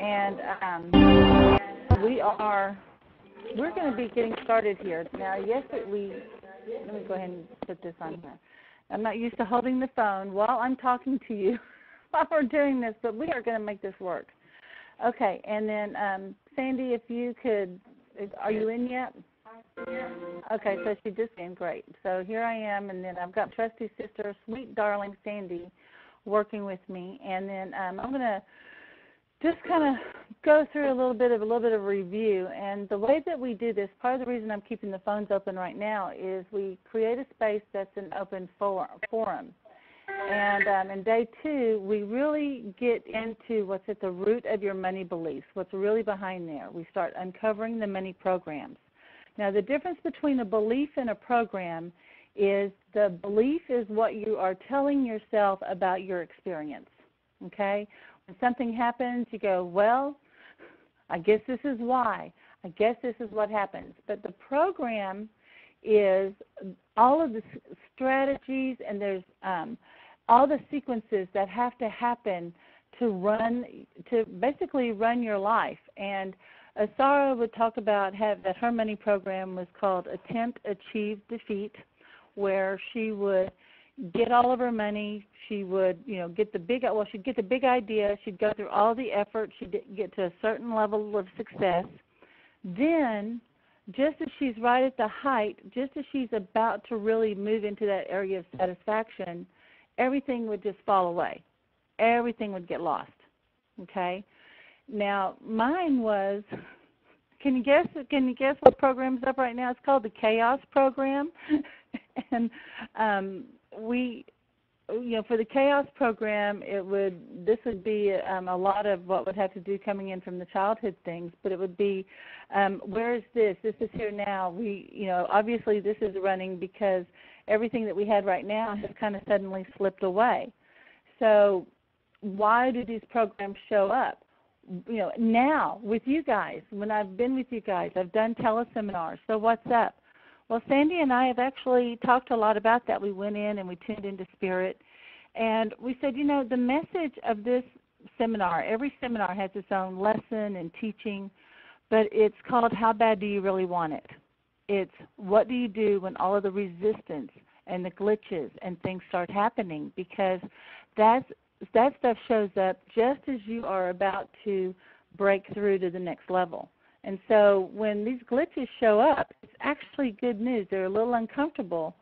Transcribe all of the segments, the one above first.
And we're going to be getting started here. Now, let me go ahead and put this on here. I'm not used to holding the phone while I'm talking to you while we're doing this, but we are going to make this work. Okay, and then Sandy, if you could, are you in yet? Okay, so she just came. Great. So here I am, and then I've got trustee sister, sweet darling Sandy, working with me, and then I'm going to just kind of go through a little bit of review. And the way that we do this, part of the reason I'm keeping the phones open right now is we create a space that's an open forum. And in day 2, we really get into what's at the root of your money beliefs, what's really behind there. We start uncovering the money programs. Now, the difference between a belief and a program is the belief is what you are telling yourself about your experience, okay? When something happens, you go, well, I guess this is why. I guess this is what happens. But the program is all of the strategies, and there's all the sequences that have to happen to basically run your life. And Sarah would talk about that her money program was called Attempt, Achieve, Defeat, where she would get all of her money. She would, get the big idea. She'd go through all the effort. She'd get to a certain level of success. Then, just as she's right at the height, just as she's about to really move into that area of satisfaction, everything would just fall away. Everything would get lost, okay? Now, mine was, can you guess what program's up right now? It's called the Chaos Program. And for the Chaos Program, this would be a lot of what would have to do coming in from the childhood things, but it would be, where is this? This is here now. Obviously this is running because everything that we had right now has kind of suddenly slipped away. So why do these programs show up? Now with you guys, when I've been with you guys, I've done teleseminars. So what's up? Well, Sandy and I have actually talked a lot about that. We went in and we tuned into spirit, and we said, the message of this seminar, every seminar has its own lesson and teaching, but it's called How Bad Do You Really Want It? It's what do you do when all of the resistance and the glitches and things start happening, because that stuff shows up just as you are about to break through to the next level. And so when these glitches show up, it's actually good news. They're a little uncomfortable,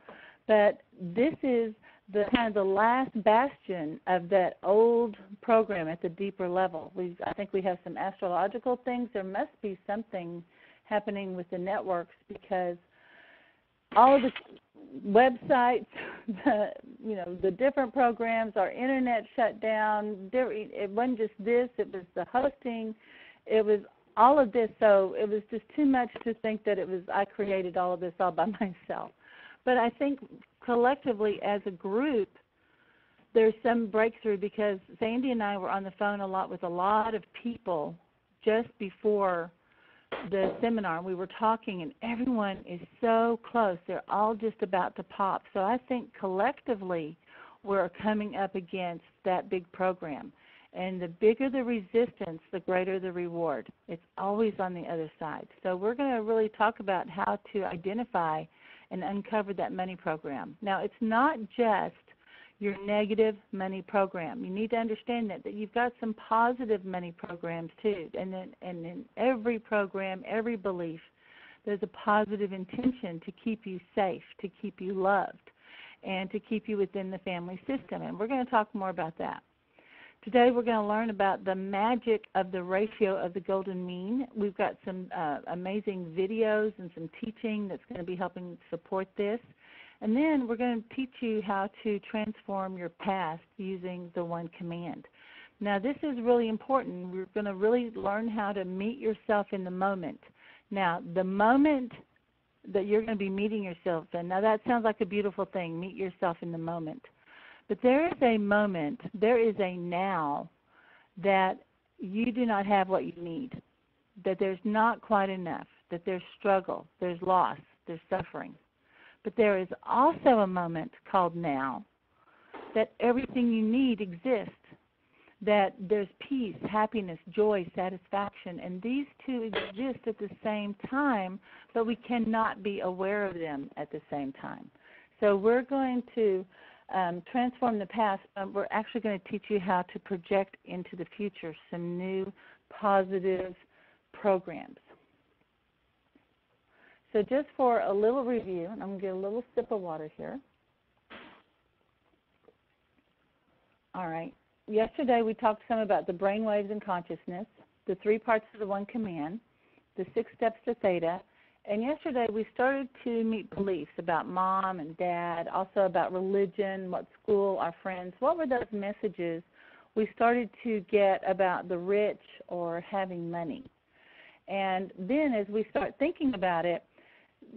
but this is the kind of the last bastion of that old program at the deeper level. I think we have some astrological things. There must be something happening with the networks, because all of the websites, the different programs, our internet shut down. It wasn't just this. It was the hosting. It was all of this, so it was just too much to think that I created all of this all by myself. But I think collectively as a group, there's some breakthrough, because Sandy and I were on the phone a lot with a lot of people just before the seminar. We were talking, and everyone is so close. They're all just about to pop. So I think collectively we're coming up against that big program. And the bigger the resistance, the greater the reward. It's always on the other side. So we're going to really talk about how to identify and uncover that money program. Now, it's not just your negative money program. You need to understand that you've got some positive money programs too. And in every program, every belief, there's a positive intention to keep you safe, to keep you loved, and to keep you within the family system. And we're going to talk more about that. Today we're going to learn about the magic of the ratio of the golden mean. We've got some amazing videos and some teaching that's going to be helping support this. And then we're going to teach you how to transform your past using the one command. Now this is really important. We're going to really learn how to meet yourself in the moment. Now the moment that you're going to be meeting yourself in, now that sounds like a beautiful thing, meet yourself in the moment. But there is a moment, there is a now that you do not have what you need, that there's not quite enough, that there's struggle, there's loss, there's suffering. But there is also a moment called now that everything you need exists. that there's peace, happiness, joy, satisfaction, and these two exist at the same time, but we cannot be aware of them at the same time. So we're going to transform the past, but we're actually going to teach you how to project into the future some new positive programs. So just for a little review, and I'm going to get a little sip of water here. All right. Yesterday we talked some about the brain waves and consciousness, the 3 parts of the one command, the 6 steps to theta, and yesterday we started to meet beliefs about mom and dad, also about religion, what school, our friends. What were those messages we started to get about the rich or having money? And then as we start thinking about it,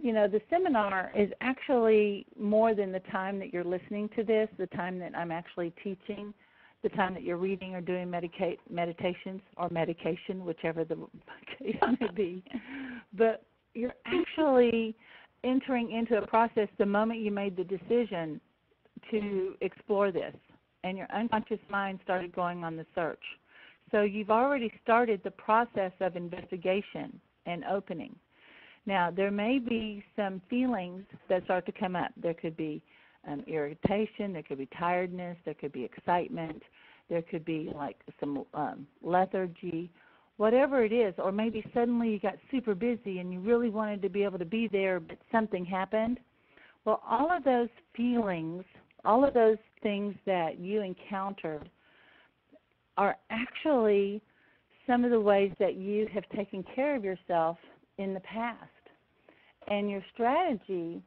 you know, the seminar is actually more than the time that you're listening to this, the time that I'm actually teaching, the time that you're reading or doing meditations or medication, whichever the case may be. But you're actually entering into a process the moment you made the decision to explore this, and your unconscious mind started going on the search. So you've already started the process of investigation and opening. Now, there may be some feelings that start to come up. There could be irritation, there could be tiredness, there could be excitement, there could be like some lethargy, whatever it is, or maybe suddenly you got super busy and you really wanted to be able to be there, but something happened. Well, all of those feelings, all of those things that you encountered are actually some of the ways that you have taken care of yourself in the past. And your strategy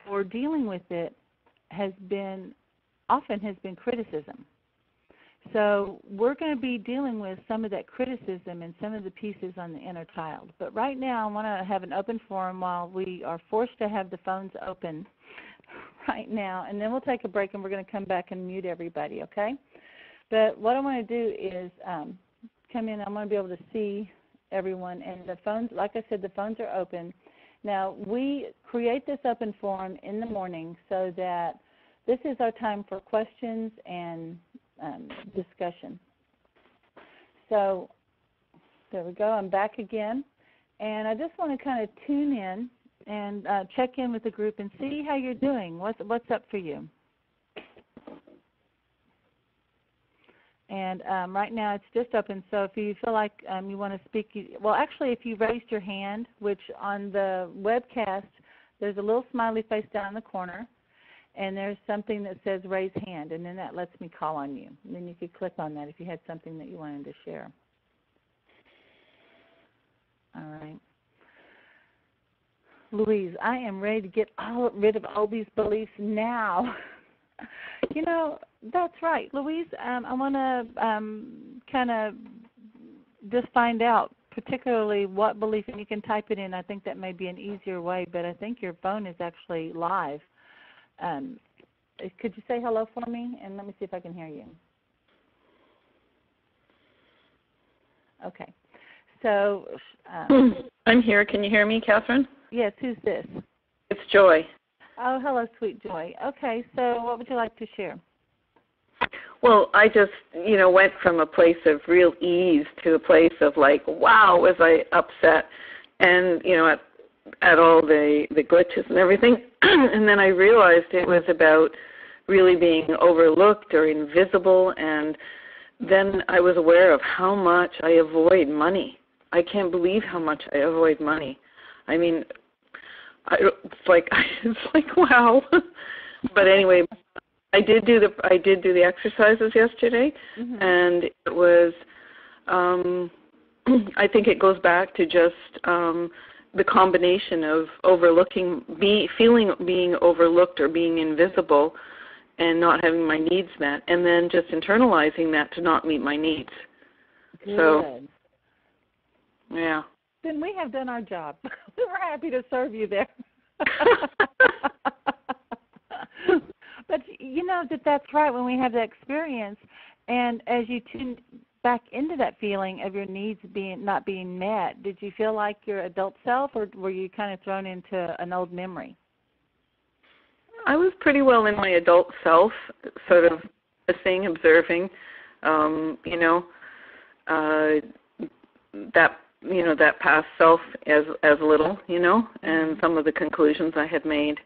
for dealing with it often has been criticism. So we're going to be dealing with some of that criticism and some of the pieces on the inner child. But right now I want to have an open forum while we are forced to have the phones open right now, and then we'll take a break and we're going to come back and mute everybody, okay? But what I want to do is come in. I'm going to be able to see everyone, and the phones, like I said, the phones are open. Now, we create this open forum in the morning so that this is our time for questions and discussion. So there we go. I'm back again. And I just want to kind of tune in and check in with the group and see how you're doing. What's up for you? And right now it's just open, so if you feel like you want to speak, well, actually, if you raised your hand, which on the webcast, there's a little smiley face down in the corner, and there's something that says raise hand, and then that lets me call on you. And then you could click on that if you had something that you wanted to share. All right. Louise, I am ready to get rid of all these beliefs now. You know, that's right. Louise, I want to kind of just find out particularly what belief, and you can type it in. I think that may be an easier way, but I think your phone is actually live. Could you say hello for me, and let me see if I can hear you. Okay. So I'm here. Can you hear me, Catherine? Yes. Who's this? It's Joy. Oh, hello, sweet Joy. Okay, so what would you like to share? Well, I just, went from a place of real ease to a place of like, wow, was I upset, and, at all the glitches and everything. And then I realized it was about really being overlooked or invisible, and then I was aware of how much I avoid money. I can't believe how much I avoid money. I mean, it's like wow. But anyway, I did do the exercises yesterday, and it was I think it goes back to just the combination of feeling being overlooked or being invisible and not having my needs met, and then just internalizing that to not meet my needs. Good. So, yeah. Then we have done our job. We're happy to serve you there. But you know that's right when we have that experience, and as you tune back into that feeling of your needs not being met, did you feel like your adult self, or were you kind of thrown into an old memory? I was pretty well in my adult self, sort of listening, observing, that past self as little, and some of the conclusions I had made.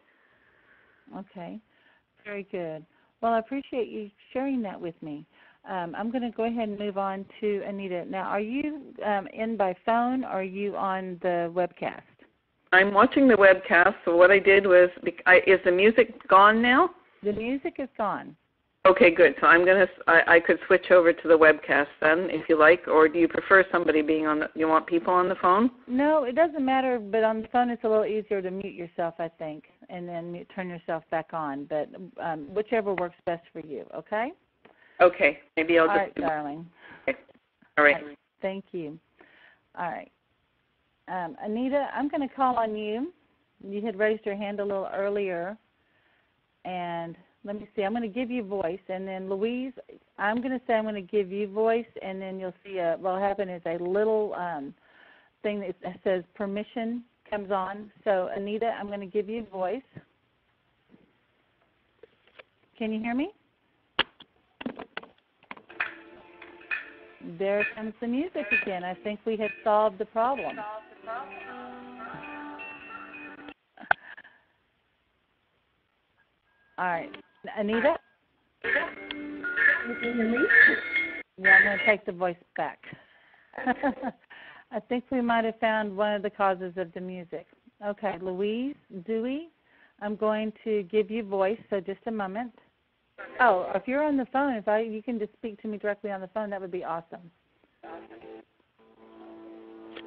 Okay, very good. Well, I appreciate you sharing that with me. I'm going to go ahead and move on to Anita. Now, are you in by phone or are you on the webcast? I'm watching the webcast, so what I did was, is the music gone now? The music is gone. Okay, good. So I could switch over to the webcast then, if you like, or do you prefer somebody being you want people on the phone? No, it doesn't matter, but on the phone it's a little easier to mute yourself, I think, and then turn yourself back on, but whichever works best for you, okay? Okay, maybe I'll just... All right, darling. Okay. All right. Thank you. All right. Anita, I'm going to call on you. You had raised your hand a little earlier, and let me see. I'm going to give you voice, and then Louise, I'm going to say I'm going to give you voice, and then you'll see what'll happen is a little thing that says permission comes on. So, Anita, I'm going to give you voice. Can you hear me? There comes the music again. I think we have solved the problem. All right. Anita? Can you hear me? Yeah, I'm going to take the voice back. I think we might have found one of the causes of the music. Okay, Louise, Dewey, I'm going to give you voice, so just a moment. Oh, if you're on the phone, you can just speak to me directly on the phone, that would be awesome.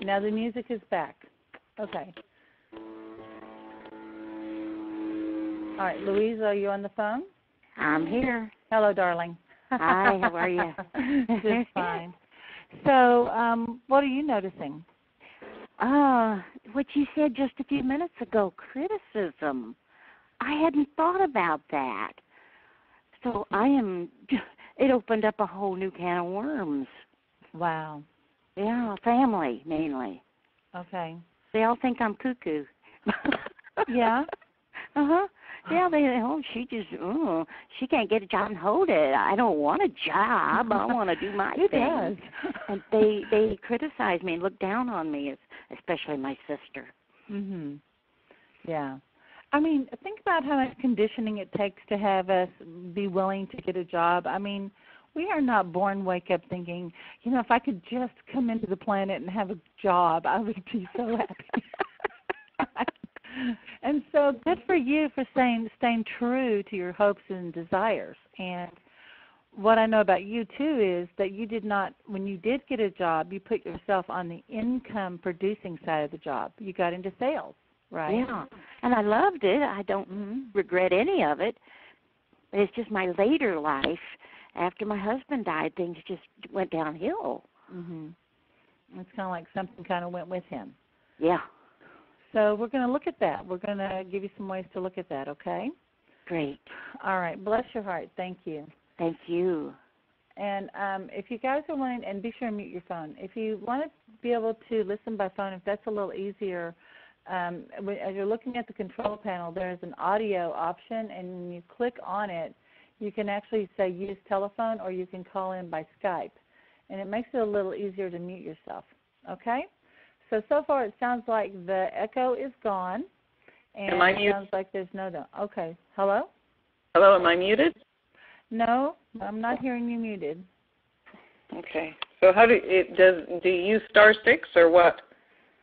Now the music is back. Okay. All right, Louise, are you on the phone? I'm here. Hello, darling. Hi, how are you? Just fine. So, what are you noticing? What you said just a few minutes ago, criticism. I hadn't thought about that. So it opened up a whole new can of worms. Wow. Yeah, family mainly. Okay. They all think I'm cuckoo. Yeah? Uh-huh. Yeah, she can't get a job and hold it. I don't want a job. I want to do my Who thing. does? And they criticize me and look down on me, especially my sister. Mhm. Yeah. I mean, think about how much conditioning it takes to have us be willing to get a job. I mean, we are not born wake up thinking, if I could just come into the planet and have a job, I would be so happy. And so good for you for staying true to your hopes and desires. And what I know about you, too, is that you did not, when you did get a job, you put yourself on the income-producing side of the job. You got into sales, right? Yeah, and I loved it. I don't regret any of it. It's just my later life, after my husband died, things just went downhill. Mhm. It's kind of like something kind of went with him. Yeah. So we're going to look at that. We're going to give you some ways to look at that, okay? Great. All right. Bless your heart. Thank you. Thank you. And if you guys are wanting, and be sure to mute your phone. If you want to be able to listen by phone, if that's a little easier, as you're looking at the control panel, there's an audio option, and when you click on it, you can actually say use telephone, or you can call in by Skype. And it makes it a little easier to mute yourself, okay? So far it sounds like the echo is gone, and am I it sounds like there's no. Okay. Hello? Hello, am I muted? No, I'm not hearing you muted. Okay. So how do you use *6 or what?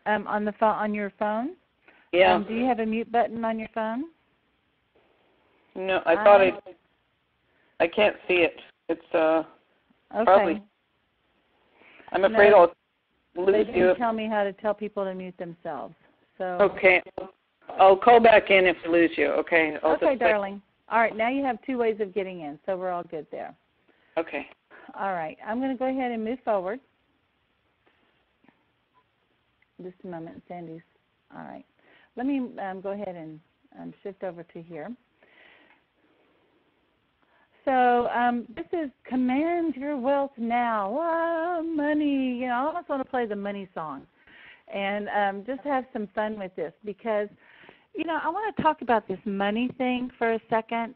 On the phone, on your phone? Yeah. Do you have a mute button on your phone? No, I thought I can't see it. It's okay. probably. I'm afraid I'll lose they you. didn't tell me how to tell people to mute themselves. So. Okay. I'll call back in if I lose you. Okay. Okay, darling. All right. Now you have two ways of getting in, so we're all good there. Okay. All right. I'm going to go ahead and move forward. Just a moment, Sandy's. All right. Let me go ahead and shift over to here. So this is Command Your Wealth Now. Money. I almost want to play the money song and just have some fun with this because, I want to talk about this money thing for a second.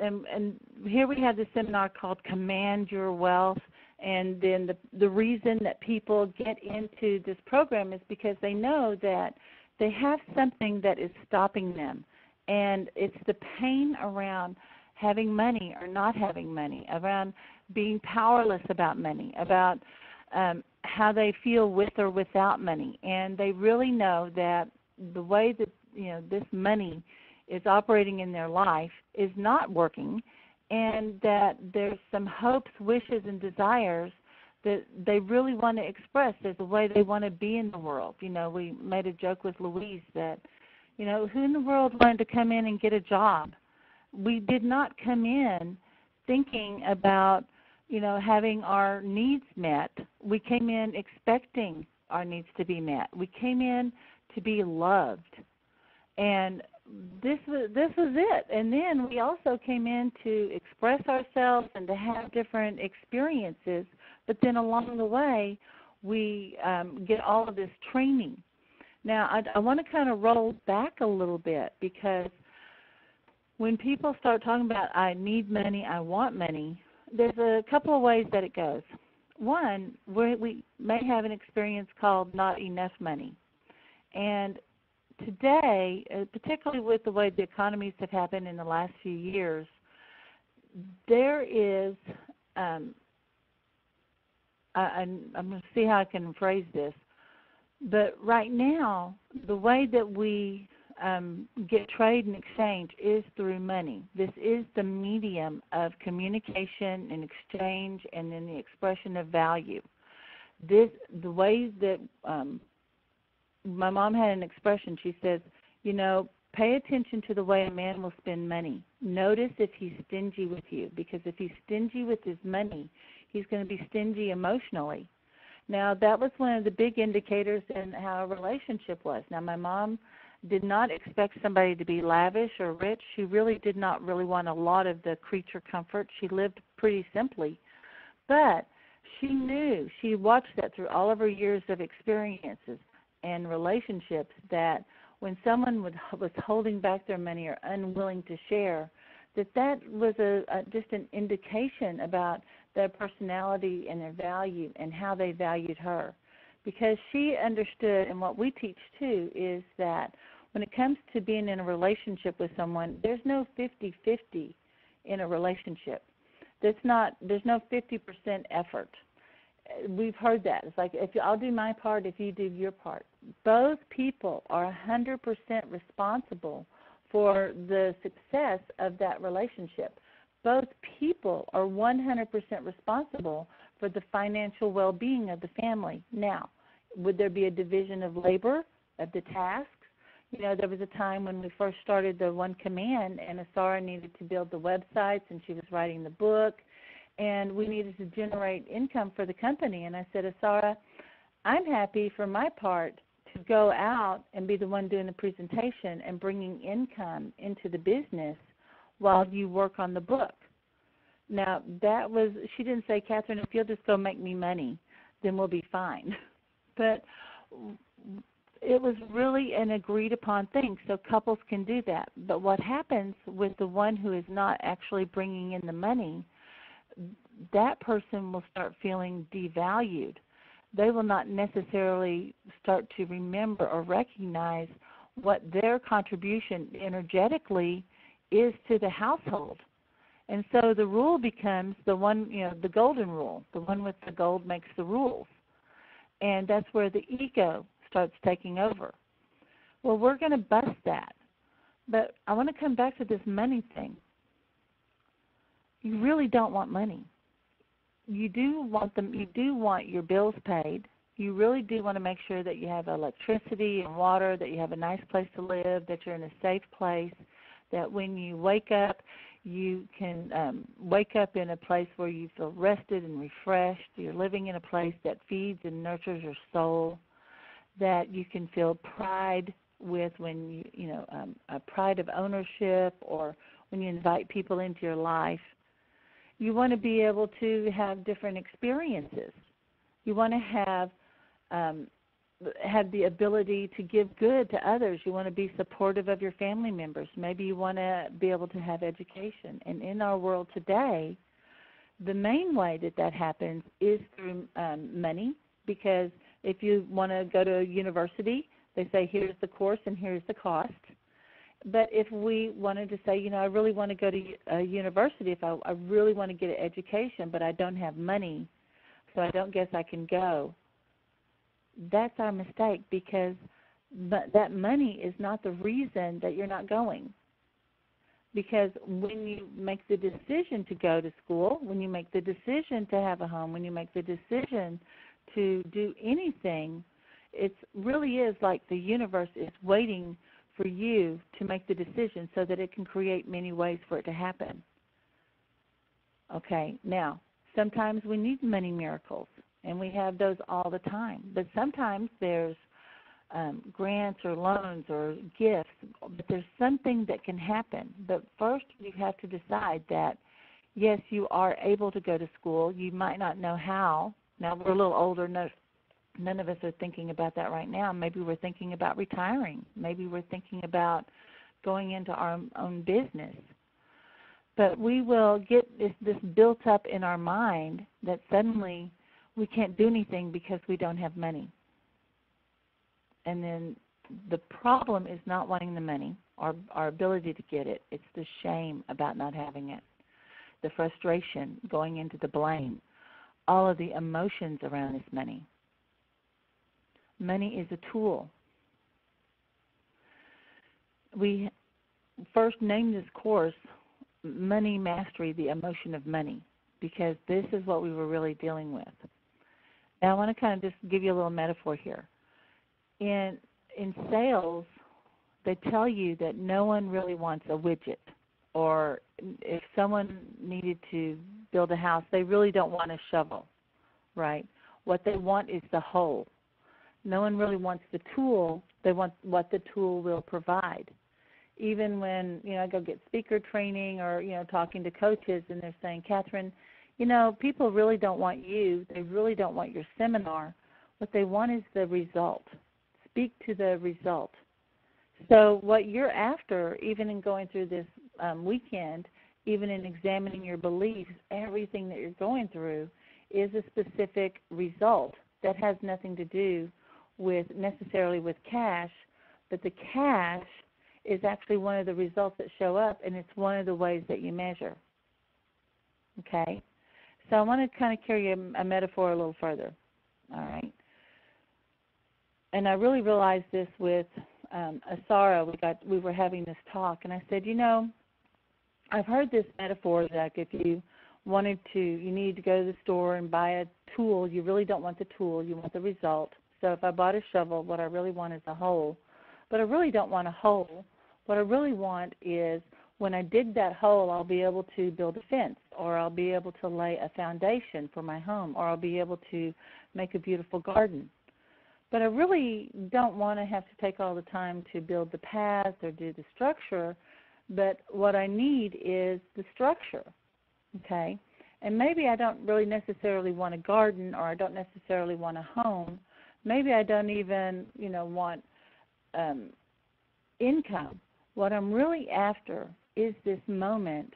and here we have this seminar called Command Your Wealth. And then the reason that people get into this program is because they know that they have something that is stopping them. And it's the pain around having money or not having money, around being powerless about money, about how they feel with or without money. And they really know that the way that this money is operating in their life is not working, and that there's some hopes, wishes, and desires that they really want to express as the way they want to be in the world. We made a joke with Louise that, who in the world wanted to come in and get a job? We did not come in thinking about, having our needs met. We came in expecting our needs to be met. We came in to be loved. And this was it. And then we also came in to express ourselves and to have different experiences. But then along the way, we get all of this training. Now, I want to kind of roll back a little bit, because when people start talking about I need money, I want money, there's a couple of ways that it goes. One, we may have an experience called not enough money. And today, particularly with the way the economies have happened in the last few years, there is, I'm going to see how I can phrase this, but right now, the way that we get trade and exchange is through money. This is the medium of communication and exchange, and then the expression of value. The way that my mom had an expression. She says, pay attention to the way a man will spend money. Notice if he's stingy with you, because if he's stingy with his money, he's going to be stingy emotionally. Now, that was one of the big indicators in how a relationship was. Now, my mom did not expect somebody to be lavish or rich. She really did not really want a lot of the creature comfort. She lived pretty simply. But she knew, she watched that through all of her years of experiences and relationships, that when someone was holding back their money or unwilling to share, that was just an indication about their personality and their value and how they valued her. Because she understood, and what we teach too, is that when it comes to being in a relationship with someone, there's no 50-50 in a relationship. There's no 50% effort. We've heard that. It's like, if I'll do my part if you do your part. Both people are 100% responsible for the success of that relationship. Both people are 100% responsible for the financial well-being of the family. Now, would there be a division of labor, of the tasks? There was a time when we first started the One Command, and Asara needed to build the websites, and she was writing the book, and we needed to generate income for the company. And I said, Asara, I'm happy for my part to go out and be the one doing the presentation and bringing income into the business while you work on the book. Now, she didn't say, Catherine, if you'll just go make me money, then we'll be fine. But it was really an agreed upon thing, so couples can do that. But what happens with the one who is not actually bringing in the money, that person will start feeling devalued. They will not necessarily start to remember or recognize what their contribution energetically is to the household. And so the rule becomes the one, the golden rule. The one with the gold makes the rules. And that's where the ego starts taking over. Well, we're going to bust that. But I want to come back to this money thing. You really don't want money. You do want your bills paid. You really do want to make sure that you have electricity and water, that you have a nice place to live, that you're in a safe place, that when you wake up, you can wake up in a place where you feel rested and refreshed. You're living in a place that feeds and nurtures your soul, that you can feel pride with when a pride of ownership, or when you invite people into your life. You want to be able to have different experiences. You want to have have the ability to give good to others. You want to be supportive of your family members. Maybe you want to be able to have education. And in our world today, the main way that that happens is through money, because if you want to go to a university, they say here's the course and here's the cost. But if we wanted to say, I really want to go to a university, if I really want to get an education, but I don't have money, so I don't guess I can go, that's our mistake, because that money is not the reason that you're not going. Because when you make the decision to go to school, when you make the decision to have a home, when you make the decision to do anything, it really is like the universe is waiting for you to make the decision so that it can create many ways for it to happen. Okay, now, sometimes we need money miracles, and we have those all the time. But sometimes there's grants or loans or gifts, but there's something that can happen. But first you have to decide that, yes, you are able to go to school. You might not know how. Now, we're a little older. None of us are thinking about that right now. Maybe we're thinking about retiring. Maybe we're thinking about going into our own business. But we will get this built up in our mind that suddenly we can't do anything because we don't have money. And then the problem is not wanting the money, our ability to get it. It's the shame about not having it, the frustration, going into the blame, all of the emotions around this money. Money is a tool. We first named this course Money Mastery, the Emotion of Money, because this is what we were really dealing with. Now I want to kind of just give you a little metaphor here. In sales, they tell you that no one really wants a widget, or if someone needed to build a house, they really don't want a shovel, right? What they want is the whole. No one really wants the tool. They want what the tool will provide. Even when, I go get speaker training or, talking to coaches, and they're saying, Catherine, people really don't want you. They really don't want your seminar. What they want is the result. Speak to the result. So what you're after, even in going through this weekend, even in examining your beliefs, everything that you're going through is a specific result that has nothing to do necessarily with cash, but the cash is actually one of the results that show up, and it's one of the ways that you measure. Okay? So I want to kind of carry a metaphor a little further. All right? And I really realized this with Asara. We were having this talk, and I said, I've heard this metaphor that if you need to go to the store and buy a tool, you really don't want the tool, you want the result. So if I bought a shovel, what I really want is a hole. But I really don't want a hole. What I really want is when I dig that hole, I'll be able to build a fence, or I'll be able to lay a foundation for my home, or I'll be able to make a beautiful garden. But I really don't want to have to take all the time to build the paths or do the structure, but what I need is the structure, okay? And maybe I don't really necessarily want a garden, or I don't necessarily want a home. Maybe I don't even, want income. What I'm really after is this moment,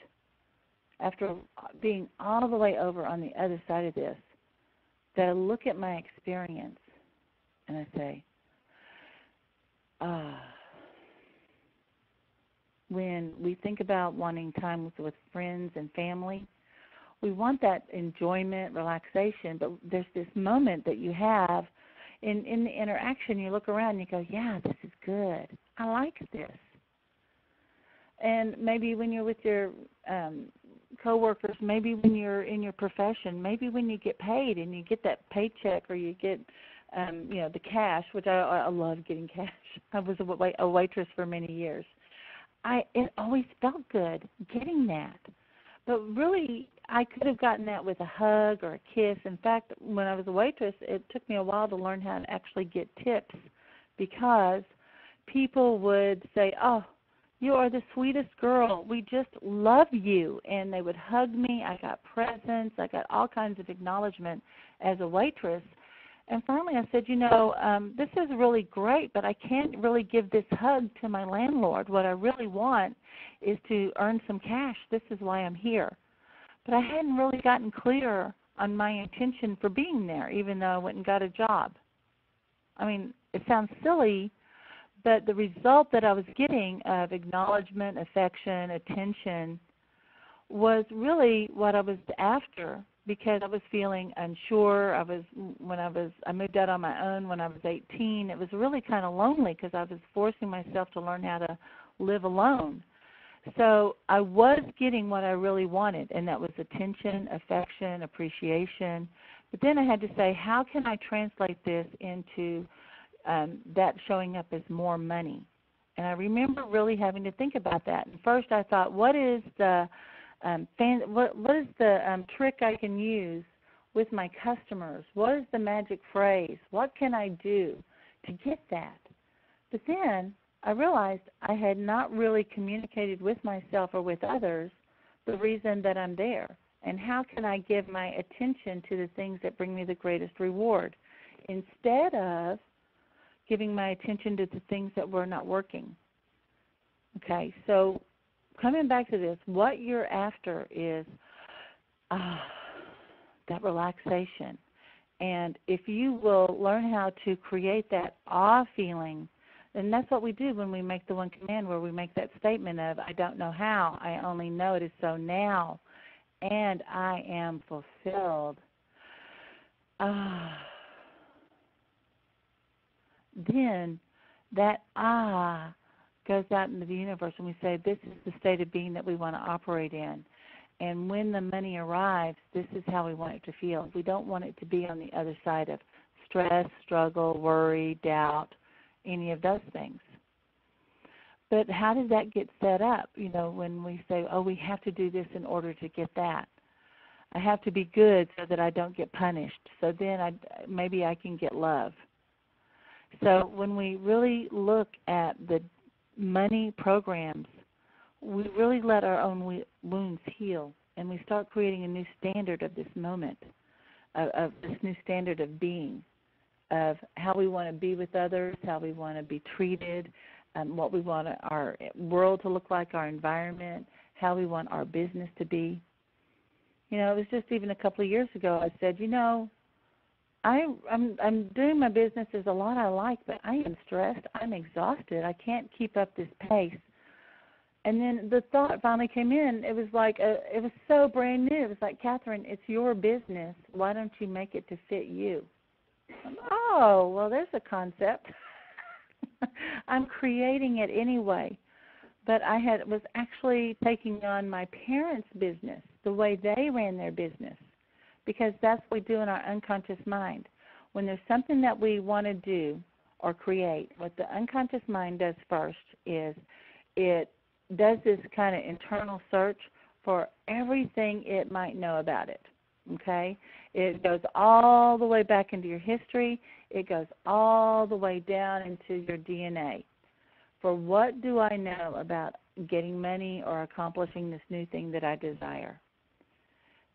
after being all the way over on the other side of this, that I look at my experience and I say, when we think about wanting time with friends and family, we want that enjoyment, relaxation, but there's this moment that you have in the interaction. You look around and you go, yeah, this is good. I like this. And maybe when you're with your coworkers, maybe when you're in your profession, maybe when you get paid and you get that paycheck, or you get the cash, which I love getting cash. I was a waitress for many years. It always felt good getting that. But really, I could have gotten that with a hug or a kiss. In fact, when I was a waitress, it took me a while to learn how to actually get tips, because people would say, oh, you are the sweetest girl. We just love you. And they would hug me. I got presents. I got all kinds of acknowledgement as a waitress. And finally I said, this is really great, but I can't really give this hug to my landlord. What I really want is to earn some cash. This is why I'm here. But I hadn't really gotten clear on my intention for being there, even though I went and got a job. I mean, it sounds silly, but the result that I was getting of acknowledgement, affection, attention was really what I was after, because I was feeling unsure. I moved out on my own when I was 18. It was really kind of lonely because I was forcing myself to learn how to live alone. So I was getting what I really wanted, and that was attention, affection, appreciation. But then I had to say, how can I translate this into that showing up as more money? And I remember really having to think about that. And first I thought, what is the trick I can use with my customers? What is the magic phrase? What can I do to get that? But then I realized I had not really communicated with myself or with others the reason that I'm there. And how can I give my attention to the things that bring me the greatest reward instead of giving my attention to the things that were not working? Okay, so coming back to this, what you're after is that relaxation. And if you will learn how to create that awe feeling, and that's what we do when we make the one command, where we make that statement of, I don't know how, I only know it is so now, and I am fulfilled. Then that goes out into the universe, and we say, this is the state of being that we want to operate in. And when the money arrives, this is how we want it to feel. We don't want it to be on the other side of stress, struggle, worry, doubt, any of those things. But how does that get set up? When we say, we have to do this in order to get that. I have to be good so that I don't get punished. So then maybe I can get love. So when we really look at the money programs, we really let our own wounds heal, and we start creating a new standard of this moment, of this new standard of being, of how we want to be with others, how we want to be treated, what we want our world to look like, our environment, how we want our business to be. It was just even a couple of years ago I said, I'm doing my business. There's a lot I like, but I am stressed. I'm exhausted. I can't keep up this pace. And then the thought finally came in. It was like, it was so brand new. It was like, Catherine, it's your business. Why don't you make it to fit you? Oh, well, there's a concept. I'm creating it anyway. But I was actually taking on my parents' business, the way they ran their business, because that's what we do in our unconscious mind. When there's something that we want to do or create, what the unconscious mind does first is it does this kind of internal search for everything it might know about it, okay? It goes all the way back into your history. It goes all the way down into your DNA. For what do I know about getting money or accomplishing this new thing that I desire?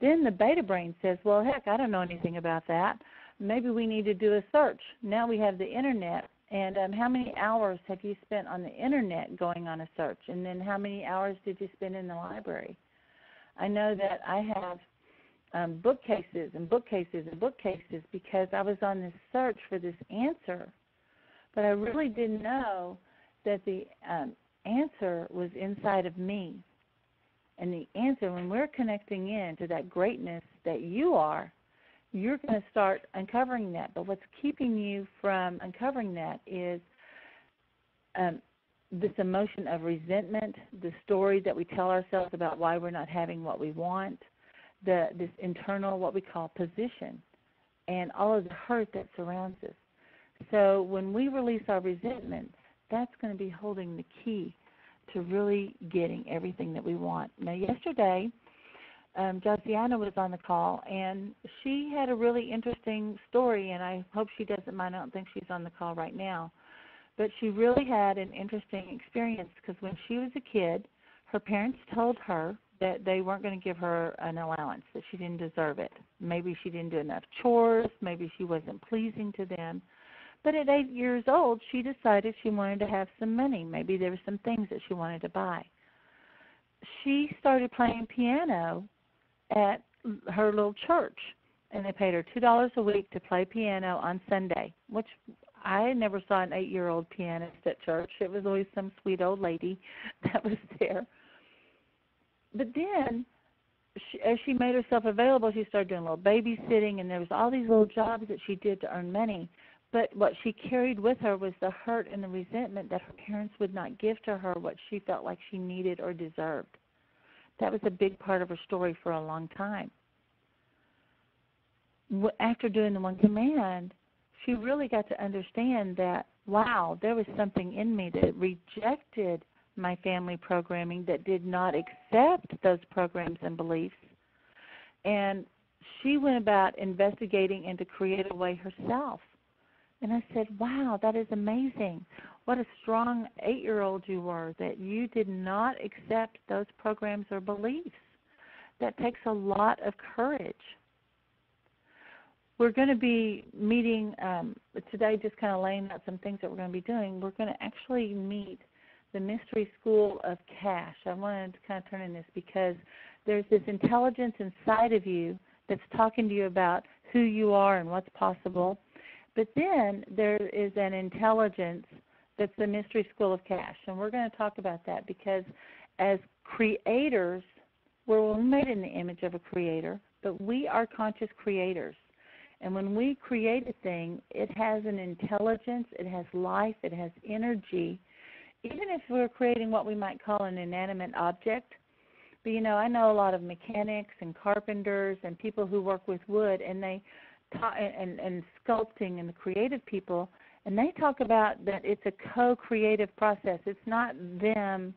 Then the beta brain says, well, heck, I don't know anything about that. Maybe we need to do a search. Now we have the Internet. And how many hours have you spent on the Internet going on a search? And then how many hours did you spend in the library? I know that I have bookcases and bookcases and bookcases because I was on this search for this answer. But I really didn't know that the answer was inside of me. And the answer, when we're connecting in to that greatness that you are, you're going to start uncovering that. But what's keeping you from uncovering that is this emotion of resentment, the story that we tell ourselves about why we're not having what we want, this internal, what we call position, and all of the hurt that surrounds us. So when we release our resentment, that's going to be holding the key to really getting everything that we want. Now, yesterday, Josiana was on the call, and she had a really interesting story, and I hope she doesn't mind. I don't think she's on the call right now. But she really had an interesting experience because when she was a kid, her parents told her that they weren't going to give her an allowance, that she didn't deserve it. Maybe she didn't do enough chores. Maybe she wasn't pleasing to them. But at 8 years old, she decided she wanted to have some money. Maybe there were some things that she wanted to buy. She started playing piano at her little church, and they paid her $2 a week to play piano on Sunday, which I never saw an 8-year-old pianist at church. It was always some sweet old lady that was there. But then, as she made herself available, she started doing a little babysitting, and there was all these little jobs that she did to earn money. But what she carried with her was the hurt and the resentment that her parents would not give to her what she felt like she needed or deserved. That was a big part of her story for a long time. After doing the One Command, she really got to understand that, wow, there was something in me that rejected my family programming, that did not accept those programs and beliefs. And she went about investigating and to create a way herself. And I said, wow, that is amazing. What a strong 8-year-old you were, that you did not accept those programs or beliefs. That takes a lot of courage. We're going to be meeting today, just kind of laying out some things that we're going to be doing. We're going to actually meet the Mystery School of Cash. I wanted to kind of turn in this because there's this intelligence inside of you that's talking to you about who you are and what's possible. But then there is an intelligence that's the Mystery School of Cash, and we're going to talk about that because as creators, we're made in the image of a creator, but we are conscious creators. And when we create a thing, it has an intelligence, it has life, it has energy, even if we're creating what we might call an inanimate object. But, you know, I know a lot of mechanics and carpenters and people who work with wood, and they and sculpting and the creative people, and they talk about that it's a co-creative process. It's not them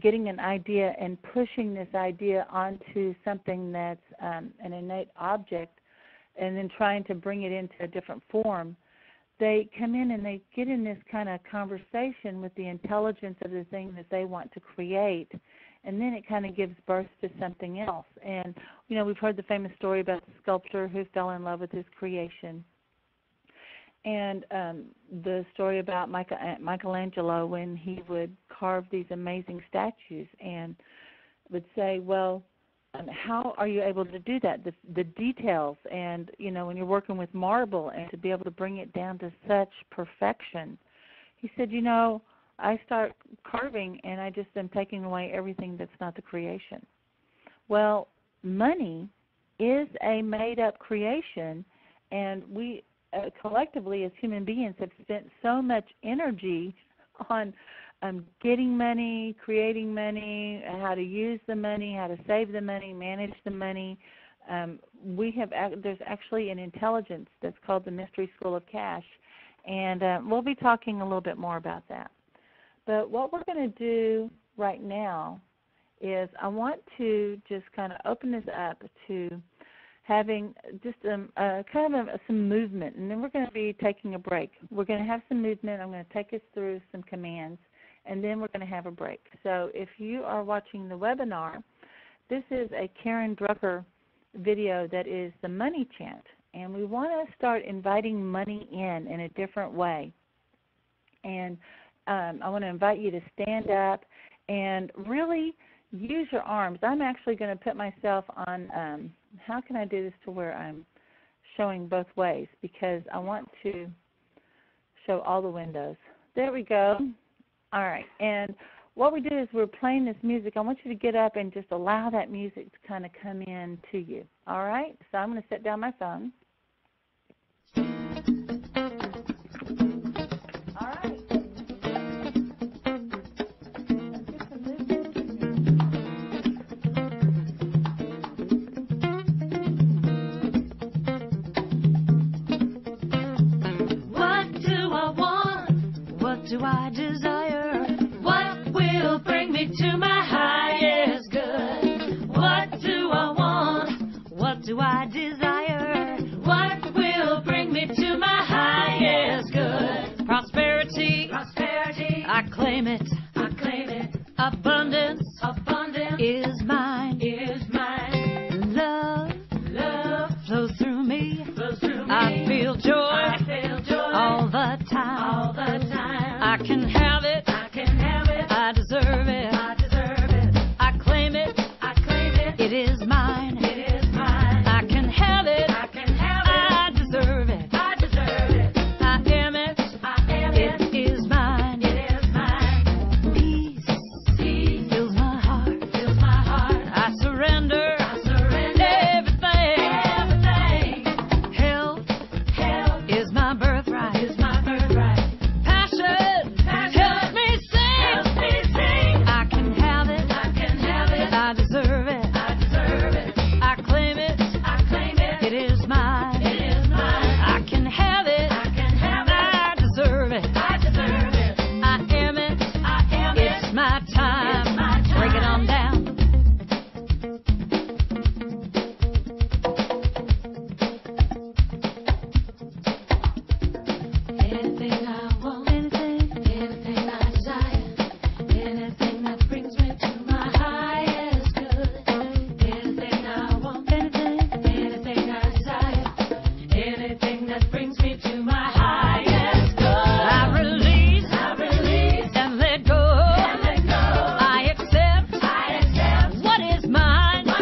getting an idea and pushing this idea onto something that's an innate object and then trying to bring it into a different form. They come in and they get in this kind of conversation with the intelligence of the thing that they want to create, and then it kind of gives birth to something else. And, you know, we've heard the famous story about the sculptor who fell in love with his creation. And the story about Michelangelo when he would carve these amazing statues and would say, well, how are you able to do that? The details and, you know, when you're working with marble and to be able to bring it down to such perfection. He said, you know, I start carving and I just am taking away everything that's not the creation. Well, money is a made-up creation, and we collectively as human beings have spent so much energy on getting money, creating money, how to use the money, how to save the money, manage the money. There's actually an intelligence that's called the Mystery School of Cash, and we'll be talking a little bit more about that. But what we're going to do right now is I want to just kind of open this up to having just kind of some movement, and then we're going to be taking a break. We're going to have some movement. I'm going to take us through some commands, and then we're going to have a break. So if you are watching the webinar, this is a Karen Drucker video that is the money chant, and we want to start inviting money in a different way. And I want to invite you to stand up and really use your arms. I'm actually going to put myself on, how can I do this to where I'm showing both ways, because I want to show all the windows. There we go. All right. And what we do is we're playing this music. I want you to get up and just allow that music to kind of come in to you. All right? So I'm going to set down my phone. Do I desire? What will bring me to my highest good? What do I want? What do I desire? What will bring me to my highest good? Prosperity, prosperity, I claim it, I claim it. Abundance, abundance is can have it. I can have it. I deserve it. I deserve it. I claim it. I claim it. It is mine. It is mine. I can have it. I can have it. I deserve it. I deserve it. I am it. I am it. It is mine. It is mine. Peace. Peace fills my heart. Fills my heart. I surrender. I surrender everything. Everything. Health. Health is my birthright. Is my birthright. Passion. Passion. Help me sing. Help me sing. I can have it. I can have it. I deserve it. I deserve it. I claim it. I claim it. It is mine. It is mine. I can have it. I can have it. I deserve it. I deserve it. I am it. I am it. It's my time. It's my time. Break it on down. Anything I want, anything I desire, anything that brings me to my highest good. Anything I want, anything I desire, anything that brings me to my highest good. I release, and let go, I accept, what is mine, I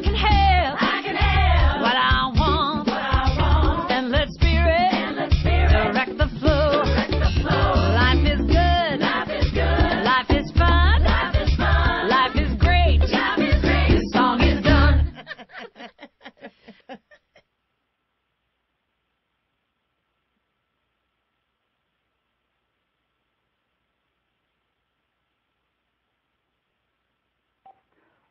can have, what I want, and let spirit, direct the flow. Life is good, life is fun, life is great, this song is done.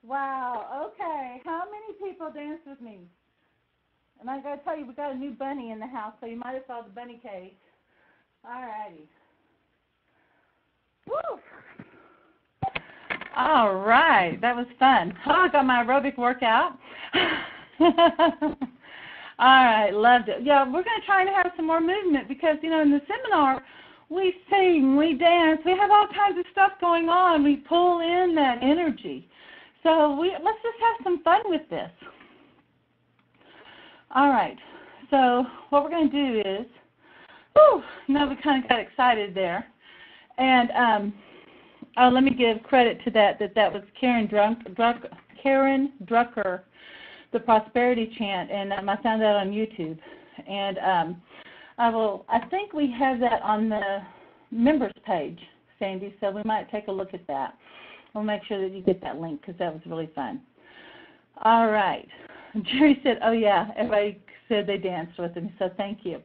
Wow, okay. How many people danced with me? And I got to tell you, we got a new bunny in the house, so you might have saw the bunny cage. All righty. Woo! All right, that was fun. Oh, I got my aerobic workout. All right, loved it. Yeah, we're going to try to have some more movement because, you know, in the seminar, we sing, we dance, we have all kinds of stuff going on. We pull in that energy. So let's just have some fun with this. All right, so what we're going to do is, now we kind of got excited there. And let me give credit to that was Karen Drucker, the prosperity chant, and I found that on YouTube. And I think we have that on the members page, Sandy, so we might take a look at that. We'll make sure that you get that link because that was really fun. All right. Jerry said, oh, yeah, everybody said they danced with him, so thank you.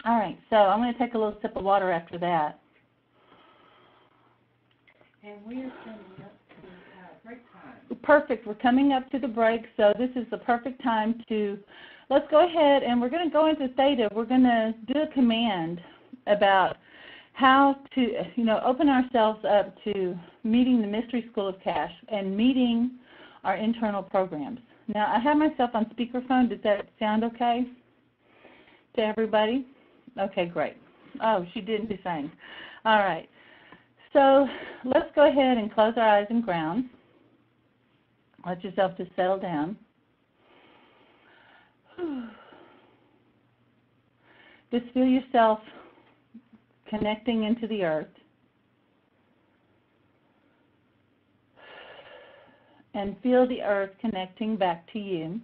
All right, so I'm going to take a little sip of water after that. And we are coming up to break time. Perfect. We're coming up to the break, so this is the perfect time to, let's go ahead and we're going to go into theta. We're going to do a command about how to, open ourselves up to meeting the Mystery School of Cash and meeting our internal programs. Now, I have myself on speakerphone. Does that sound okay to everybody? Okay, great. Oh, she didn't do saying. All right. So let's go ahead and close our eyes and ground. Let yourself just settle down. Just feel yourself connecting into the earth. And feel the earth connecting back to you.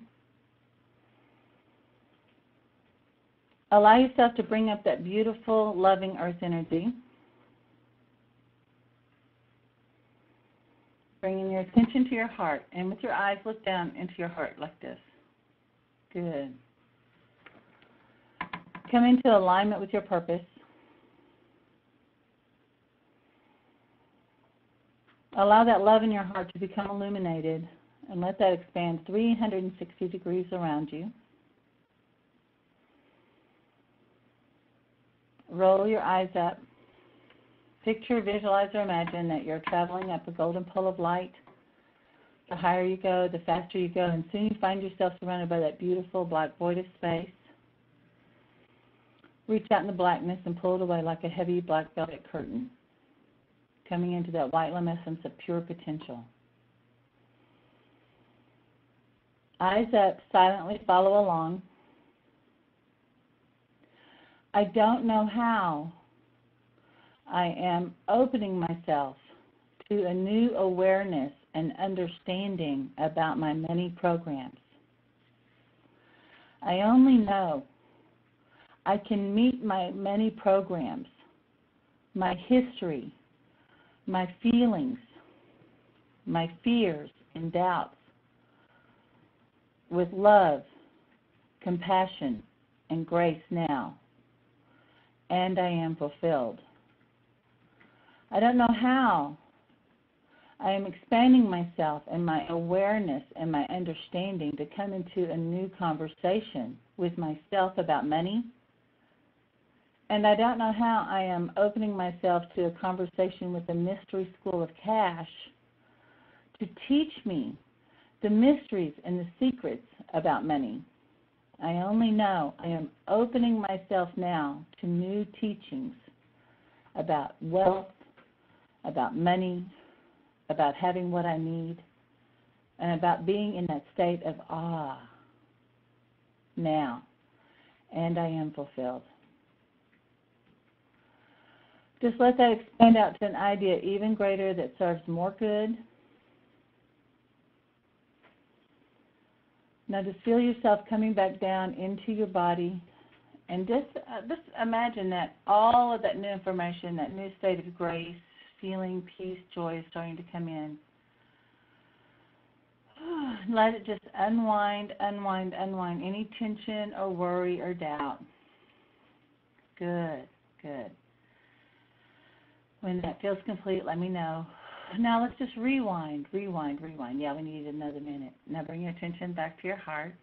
Allow yourself to bring up that beautiful, loving earth energy. Bringing your attention to your heart. And with your eyes, look down into your heart like this. Good. Come into alignment with your purpose. Allow that love in your heart to become illuminated and let that expand 360 degrees around you. Roll your eyes up. Picture, visualize, or imagine that you're traveling up a golden pole of light. The higher you go, the faster you go, and soon you find yourself surrounded by that beautiful black void of space. Reach out in the blackness and pull it away like a heavy black velvet curtain, coming into that white luminescence of pure potential. Eyes up, silently follow along. I don't know how, I am opening myself to a new awareness and understanding about my many programs. I only know I can meet my many programs, my history, my feelings, my fears and doubts with love, compassion, and grace now, and I am fulfilled. I don't know how. I am expanding myself and my awareness and my understanding to come into a new conversation with myself about money. And I don't know how I am opening myself to a conversation with the Mystery School of Cash to teach me the mysteries and the secrets about money. I only know I am opening myself now to new teachings about wealth, about money, about having what I need, and about being in that state of awe now. And I am fulfilled. Just let that expand out to an idea even greater that serves more good. Now just feel yourself coming back down into your body, and just imagine that all of that new information, that new state of grace, feeling, peace, joy is starting to come in. Let it just unwind any tension or worry or doubt. Good, good. When that feels complete, let me know. Now let's just rewind. Yeah, we need another minute. Now bring your attention back to your heart.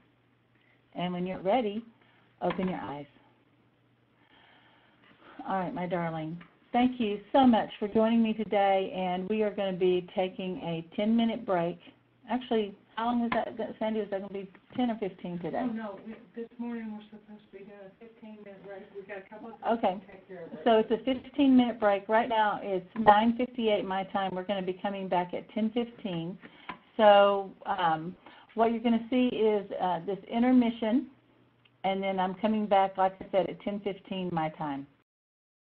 And when you're ready, open your eyes. All right, my darling. Thank you so much for joining me today, and we are going to be taking a 10-minute break. Actually, how long is that, Sandy? Is that going to be 10 or 15 today? Oh, no, this morning we're supposed to be doing a 15-minute break. We've got a couple of things to take care of. So it's a 15-minute break. Right now it's 9:58 my time. We're going to be coming back at 10:15. So what you're going to see is this intermission, and then I'm coming back, like I said, at 10:15 my time.